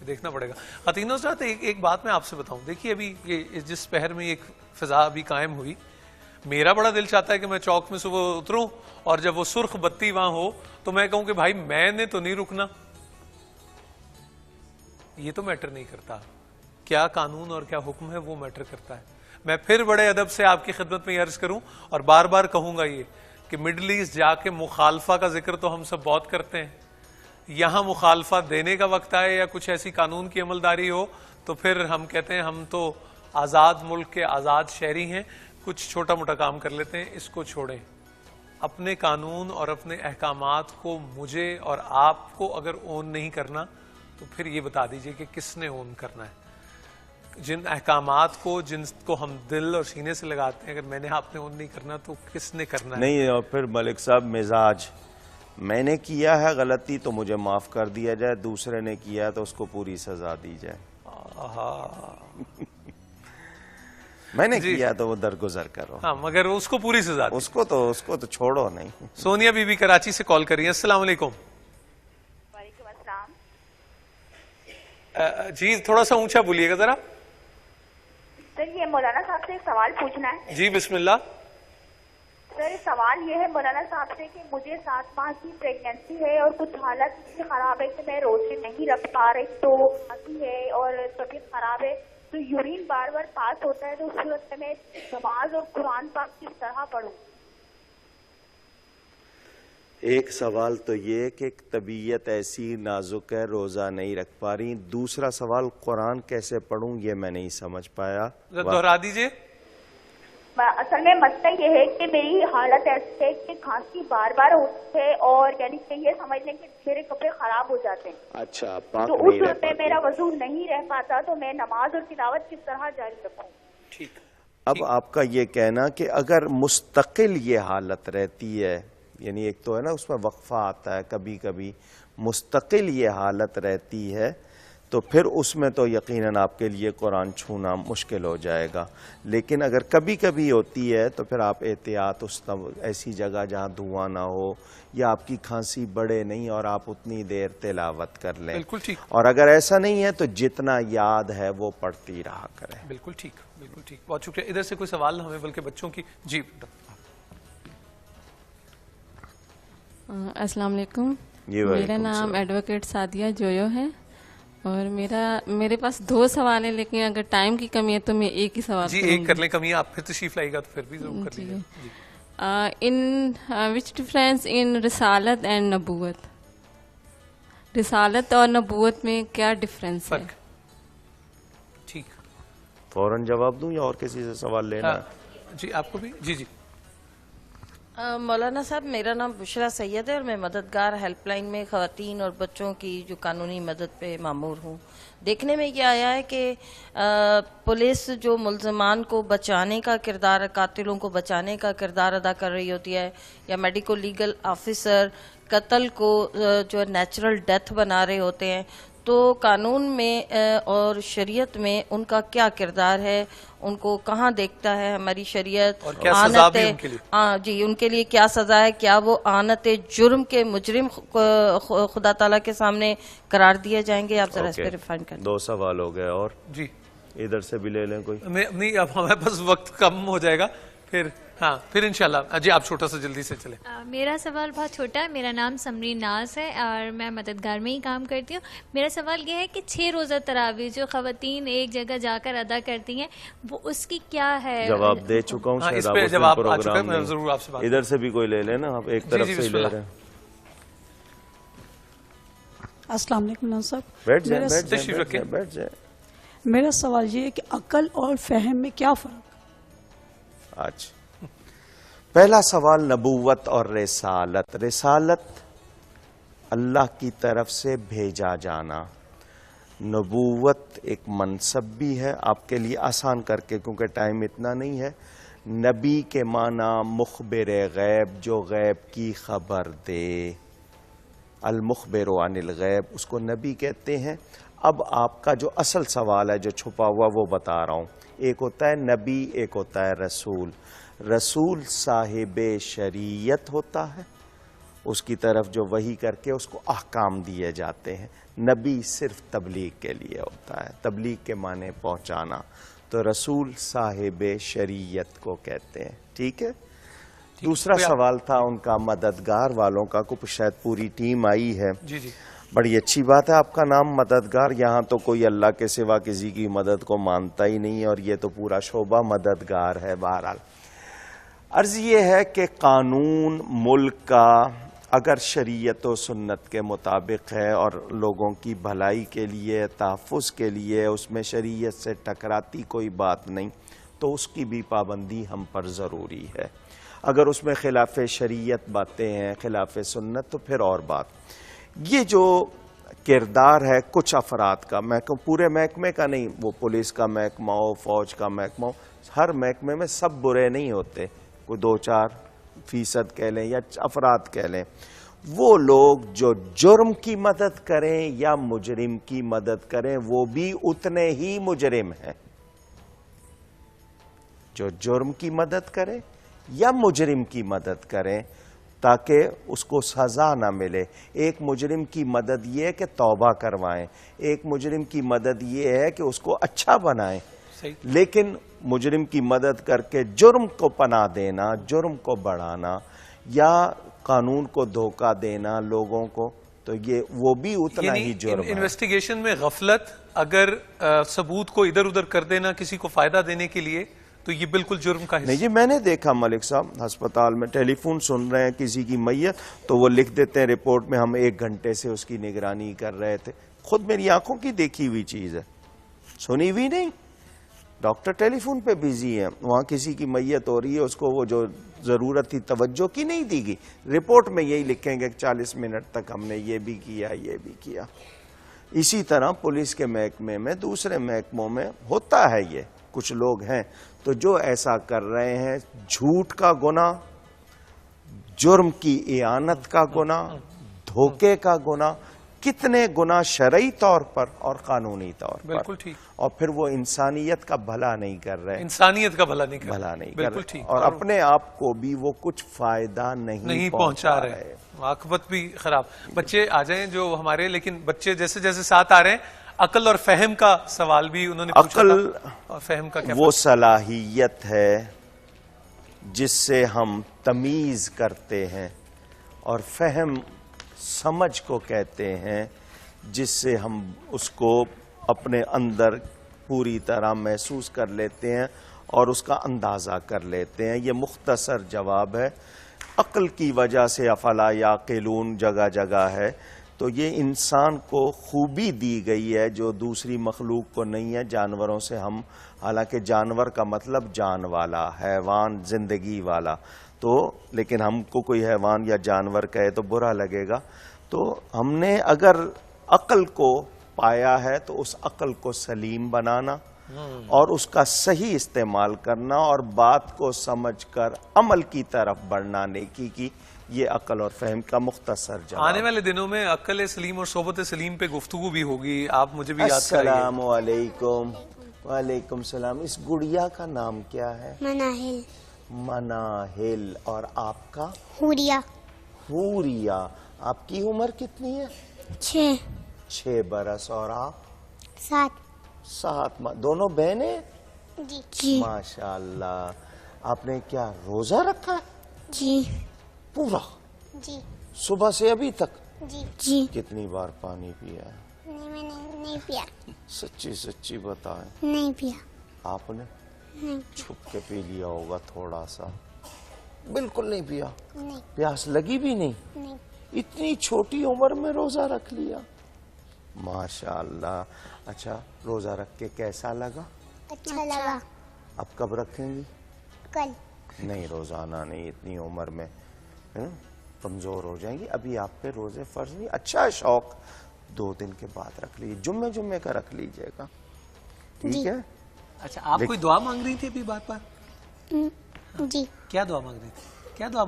دیکھنا پڑے گا. خاتین حضرات ایک بات میں آپ سے بتاؤں, دیکھیے ابھی یہ جس پہر میں ایک فضا ابھی قائم ہوئی, میرا بڑا دل چاہتا ہے کہ میں چوک میں صبح اتروں اور جب وہ سرخ بتی وہاں ہو تو میں کہوں کہ بھائی میں نے تو نہیں رکنا. یہ تو میٹر نہیں کرتا, کیا قانون اور کیا حکم ہے وہ میٹر کرتا ہے. میں پھر بڑے ادب سے آپ کی خدمت میں یہ عرض کروں اور بار بار کہوں گا یہ کہ مڈل ایسٹ جا کے مخالفہ کا ذکر تو ہم سب بہت کرتے ہیں, یہاں مخالفہ دینے کا وقت آئے یا کچھ ایسی قانون کی عملداری ہو تو پھر ہم کہتے ہیں ہم تو آزاد ملک کے آزاد شہری ہیں, کچھ چھوٹا موٹا کام کر لیتے ہیں. اس کو چھوڑیں, اپنے قانون اور اپنے احکامات کو مجھے اور آپ کو اگر اون نہیں کرنا تو پھر یہ بتا دیجئے کہ کس نے اون کرنا ہے. جن احکامات کو جن کو ہم دل اور سینے سے لگاتے ہیں, اگر میں نے آپ نے اون نہیں کرنا تو کس نے کرنا ہے؟ نہیں, اور پھر ملک صاحب مزاج, میں نے کیا ہے غلطی تو مجھے معاف کر دیا جائے, دوسرے نے کیا ہے تو اس کو پوری سزا دی جائے. میں نے کیا تو وہ درگزر کرو. ہاں مگر اس کو پوری سزا دی. اس کو تو چھوڑو نہیں. سونیا بی بی کراچی سے کال کر رہی ہیں. السلام علیکم. وعلیکم السلام. جی تھوڑا سا اونچا بولیے گا ذرا. سر یہ مولانا صاحب سے ایک سوال پوچھنا ہے. جی بسم اللہ. سر سوال یہ ہے مولانا صاحب سے کہ مجھے 7 ماہ کی پریگنینسی ہے اور کچھ حالت اتنی خراب ہے کہ میں روزے نہیں رکھ پا رہی, تو ابھی ہے اور طبیعت خراب ہے, تو یورین بار بار پاس ہوتا ہے, تو اس صورت میں نماز اور قرآن پاک کس طرح پڑھوں؟ ایک سوال تو یہ کہ طبیعت ایسی نازک ہے روزہ نہیں رکھ پا رہی. دوسرا سوال قرآن کیسے پڑھوں یہ میں نہیں سمجھ پایا, دہرا دیجئے. اصل میں مسئلہ یہ ہے کہ میری حالت ایسی ہے کہ کھانسی بار بار ہوتی ہے اور یعنی کہ یہ سمجھ لیں کہ میرے کپڑے خراب ہو جاتے ہیں. اچھا, پاک تو اس نہیں رہ صورت میں پاتی. میرا وضو نہیں رہ پاتا, تو میں نماز اور تلاوت کس طرح جاری رکھوں؟ ٹھیک. اب آپ کا یہ کہنا کہ اگر مستقل یہ حالت رہتی ہے, یعنی ایک تو ہے نا اس میں وقفہ آتا ہے کبھی کبھی, مستقل یہ حالت رہتی ہے تو پھر اس میں تو یقیناً آپ کے لیے قرآن چھونا مشکل ہو جائے گا. لیکن اگر کبھی کبھی ہوتی ہے تو پھر آپ احتیاط ایسی جگہ جہاں دھواں نہ ہو یا آپ کی کھانسی بڑھے نہیں اور آپ اتنی دیر تلاوت کر لیں. بالکل ٹھیک. اور اگر ایسا نہیں ہے تو جتنا یاد ہے وہ پڑھتی رہا کریں. بالکل ٹھیک, بالکل ٹھیک. بہت شکریہ. ادھر سے کوئی سوال نہ ہمیں بلکہ بچوں کی. جی السلام علیکم. میرا نام ایڈوکیٹ سعدیہ جویو ہے اور میرے پاس 2 سوال ہیں, لیکن اگر ٹائم کی کمی ہے تو میں ایک ہی سوال جی ایک کر لیں. کمی آپ پھر تشریف لائے گا تو پھر بھی ضرور کر لیجیے. ان وچ ڈفرینس ان رسالت اینڈ نبوت, رسالت اور نبوت میں کیا ڈفرینس ہے؟ ٹھیک, فوراً جواب دوں یا اور کسی سے سوال لینا؟ جی آپ کو بھی. جی جی مولانا صاحب میرا نام بشرا سید ہے اور میں مددگار ہیلپ لائن میں خواتین اور بچوں کی جو قانونی مدد پہ مامور ہوں. دیکھنے میں یہ آیا ہے کہ پولیس جو ملزمان کو بچانے کا کردار, قاتلوں کو بچانے کا کردار ادا کر رہی ہوتی ہے, یا میڈیکو لیگل آفیسر قتل کو جو نیچرل ڈیتھ بنا رہے ہوتے ہیں, تو قانون میں اور شریعت میں ان کا کیا کردار ہے, ان کو کہاں دیکھتا ہے ہماری شریعت؟ اور کیا سزا بھی ان کے لیے؟ جی ان کے لیے کیا سزا ہے؟ کیا وہ آنت جرم کے مجرم خدا تعالیٰ کے سامنے قرار دیے جائیں گے؟ آپ ذرا اس پہ ریفائن کریں. 2 سوال ہو گئے اور جی ادھر سے بھی لے لیں کوئی. نہیں اب ہمارے پاس وقت کم ہو جائے گا پھر. ہاں پھر انشاءاللہ. جی آپ چھوٹا سا جلدی سے چلیں. میرا سوال بہت چھوٹا ہے. میرا نام سمری ناز ہے اور میں مددگار میں ہی کام کرتی ہوں. میرا سوال یہ ہے کہ 6 روزہ تراویح جو خواتین ایک جگہ جا کر ادا کرتی ہیں وہ اس کی کیا ہے؟ جواب دے چکا ہوں. اس پہ جب آپ آ چکا ہے میں ضرور آپ سے بات. ادھر سے بھی کوئی لے لیں نا, آپ ایک طرف سے ہی لے رہے ہیں. السلام علیکم صاحب. بیٹھ جائیں. میرا سوال یہ ہے کہ عقل اور فہم میں کیا فرق؟ اچھا, پہلا سوال نبوت اور رسالت. رسالت اللہ کی طرف سے بھیجا جانا, نبوت ایک منصب بھی ہے. آپ کے لیے آسان کر کے کیونکہ ٹائم اتنا نہیں ہے, نبی کے معنی مخبر غیب, جو غیب کی خبر دے. المخبر عن الغیب, اس کو نبی کہتے ہیں. اب آپ کا جو اصل سوال ہے جو چھپا ہوا وہ بتا رہا ہوں. ایک ہوتا ہے نبی, ایک ہوتا ہے رسول. رسول صاحب شریعت ہوتا ہے, اس کی طرف جو وحی کر کے اس کو احکام دیے جاتے ہیں. نبی صرف تبلیغ کے لیے ہوتا ہے. تبلیغ کے معنی پہنچانا. تو رسول صاحب شریعت کو کہتے ہیں. ٹھیک ہے. دوسرا سوال تھا ان کا مددگار والوں کا. شاید پوری ٹیم آئی ہے. جی جی بڑی اچھی بات ہے آپ کا نام مددگار. یہاں تو کوئی اللہ کے سوا کسی کی مدد کو مانتا ہی نہیں اور یہ تو پورا شعبہ مددگار ہے. بہرحال عرض یہ ہے کہ قانون ملک کا اگر شریعت و سنت کے مطابق ہے اور لوگوں کی بھلائی کے لیے تحفظ کے لیے اس میں شریعت سے ٹکراتی کوئی بات نہیں تو اس کی بھی پابندی ہم پر ضروری ہے. اگر اس میں خلاف شریعت باتیں ہیں خلاف سنت تو پھر اور بات. یہ جو کردار ہے کچھ افراد کا, میں کہوں پورے محکمے کا نہیں, وہ پولیس کا محکمہ ہو, فوج کا محکمہ ہو, ہر محکمے میں سب برے نہیں ہوتے. کوئی 2-4% کہہ لیں یا افراد کہہ لیں. وہ لوگ جو جرم کی مدد کریں یا مجرم کی مدد کریں وہ بھی اتنے ہی مجرم ہیں. جو جرم کی مدد کریں یا مجرم کی مدد کریں تاکہ اس کو سزا نہ ملے. ایک مجرم کی مدد یہ ہے کہ توبہ کروائیں, ایک مجرم کی مدد یہ ہے کہ اس کو اچھا بنائیں. لیکن مجرم کی مدد کر کے جرم کو پناہ دینا, جرم کو بڑھانا یا قانون کو دھوکہ دینا لوگوں کو, تو یہ وہ بھی اتنا ہی جرم ہے. انویسٹیگیشن میں غفلت, اگر ثبوت کو ادھر ادھر کر دینا کسی کو فائدہ دینے کے لیے, تو یہ بالکل جرم کا حصہ. نہیں جی, میں نے دیکھا ملک صاحب ہسپتال میں ٹیلی فون سن رہے ہیں کسی کی میت, تو وہ لکھ دیتے ہیں رپورٹ میں ہم 1 گھنٹے سے اس کی نگرانی کر رہے تھے. خود میری آنکھوں کی دیکھی ہوئی چیز ہے, سنی ہوئی نہیں. ڈاکٹر ٹیلی فون پہ بیزی ہیں, وہاں کسی کی میت ہو رہی ہے, اس کو وہ جو ضرورت تھی توجہ کی نہیں دی گئی. رپورٹ میں یہی لکھیں گے 40 منٹ تک ہم نے یہ بھی کیا یہ بھی کیا. اسی طرح پولیس کے محکمے میں دوسرے محکموں میں ہوتا ہے. یہ کچھ لوگ ہیں تو جو ایسا کر رہے ہیں, جھوٹ کا گناہ, جرم کی اعانت کا گناہ, دھوکے کا گناہ, کتنے گناہ شرعی طور پر اور قانونی طور پر. بالکل ٹھیک. اور پھر وہ انسانیت کا بھلا نہیں کر رہے, انسانیت کا بھلا نہیں کر رہے, بالکل ٹھیک. اور اپنے آپ کو بھی وہ کچھ فائدہ نہیں پہنچا رہے. عاقبت بھی خراب. بچے آ جائیں جو ہمارے, لیکن بچے جیسے جیسے ساتھ آ رہے ہیں, عقل اور فہم کا سوال بھی انہوں نے پوچھا تھا. عقل اور فہم کا کیا وہ صلاحیت ہے جس سے ہم تمیز کرتے ہیں, اور فہم سمجھ کو کہتے ہیں جس سے ہم اس کو اپنے اندر پوری طرح محسوس کر لیتے ہیں اور اس کا اندازہ کر لیتے ہیں. یہ مختصر جواب ہے. عقل کی وجہ سے افلا یعقلون جگہ جگہ ہے. تو یہ انسان کو خوبی دی گئی ہے جو دوسری مخلوق کو نہیں ہے. جانوروں سے ہم, حالانکہ جانور کا مطلب جان والا, حیوان زندگی والا, تو لیکن ہم کو کوئی حیوان یا جانور کہے تو برا لگے گا. تو ہم نے اگر عقل کو پایا ہے تو اس عقل کو سلیم بنانا اور اس کا صحیح استعمال کرنا اور بات کو سمجھ کر عمل کی طرف بڑھنا نیکی کی, یہ عقل اور فہم کا مختصر جواب. آنے والے دنوں میں عقل سلیم اور صحبت سلیم پہ گفتگو بھی ہوگی, آپ مجھے بھی یاد کرائیے. السلام علیکم. وعلیکم السلام. اس گڑیا کا نام کیا ہے؟ مناہل. مناہل. اور آپ کا؟ حوریا. حوریا. آپ کی عمر کتنی ہے؟ 6 برس. اور آپ؟ 7. دونوں بہنیں؟ جی. ماشاءاللہ. آپ نے کیا روزہ رکھا ہے؟ جی. پورا؟ جی. صبح سے ابھی تک؟ جی. کتنی بار پانی پیا ہے؟ میں نے نہیں پیا. سچی بتائیں. نہیں پیا. آپ نے چھپ کے پی لیا ہوگا تھوڑا سا؟ بالکل نہیں پیا؟ نہیں. پیاس لگی بھی نہیں؟ نہیں. اتنی چھوٹی عمر میں روزہ رکھ لیا, ماشاءاللہ. اچھا, روزہ رکھ کے کیسا لگا؟ اچھا لگا. اب کب رکھیں گی؟ کل. نہیں, روزانہ نہیں, اتنی عمر میں کمزور ہو جائیں گی. ابھی آپ پہ روزے فرض نہیں. اچھا شوق 2 دن کے بعد رکھ لیجیے, جمعے کا رکھ لیجیے گا, ٹھیک ہے. اچھا, آپ کوئی دعا مانگ رہی تھی ابھی بات پر؟ جی. کیا دعا مانگ رہی تھی؟ کیا دعا